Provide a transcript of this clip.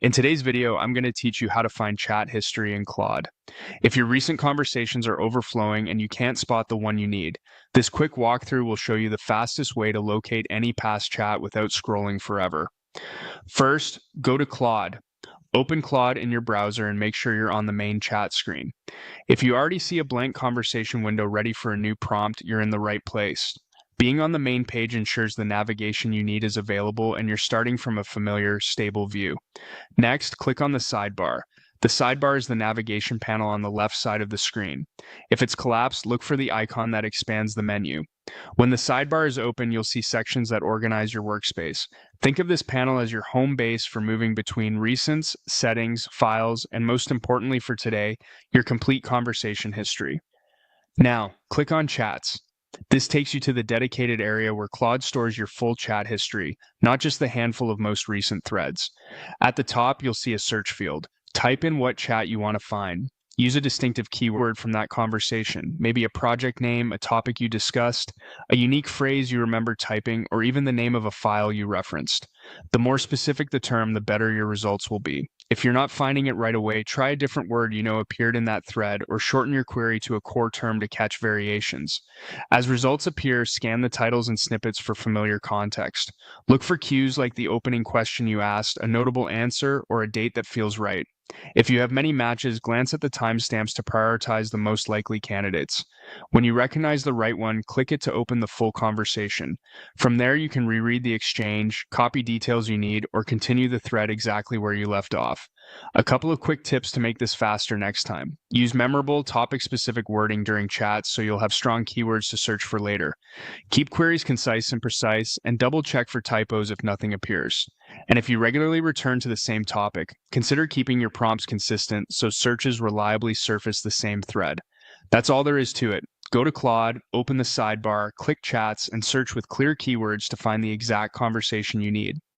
In today's video, I'm going to teach you how to find chat history in Claude. If your recent conversations are overflowing and you can't spot the one you need, this quick walkthrough will show you the fastest way to locate any past chat without scrolling forever. First, go to Claude. Open Claude in your browser and make sure you're on the main chat screen. If you already see a blank conversation window ready for a new prompt, you're in the right place. Being on the main page ensures the navigation you need is available and you're starting from a familiar, stable view. Next, click on the sidebar. The sidebar is the navigation panel on the left side of the screen. If it's collapsed, look for the icon that expands the menu. When the sidebar is open, you'll see sections that organize your workspace. Think of this panel as your home base for moving between recents, settings, files, and most importantly for today, your complete conversation history. Now, click on Chats. This takes you to the dedicated area where Claude stores your full chat history, not just the handful of most recent threads. At the top, you'll see a search field. Type in what chat you want to find. Use a distinctive keyword from that conversation, maybe a project name, a topic you discussed, a unique phrase you remember typing, or even the name of a file you referenced. The more specific the term, the better your results will be. If you're not finding it right away, try a different word you know appeared in that thread, or shorten your query to a core term to catch variations. As results appear, scan the titles and snippets for familiar context. Look for cues like the opening question you asked, a notable answer, or a date that feels right. If you have many matches, glance at the timestamps to prioritize the most likely candidates. When you recognize the right one, click it to open the full conversation. From there, you can reread the exchange, copy details you need, or continue the thread exactly where you left off. A couple of quick tips to make this faster next time. Use memorable, topic-specific wording during chats so you'll have strong keywords to search for later. Keep queries concise and precise, and double-check for typos if nothing appears. And if you regularly return to the same topic, consider keeping your prompts consistent so searches reliably surface the same thread. That's all there is to it. Go to Claude, open the sidebar, click Chats, and search with clear keywords to find the exact conversation you need.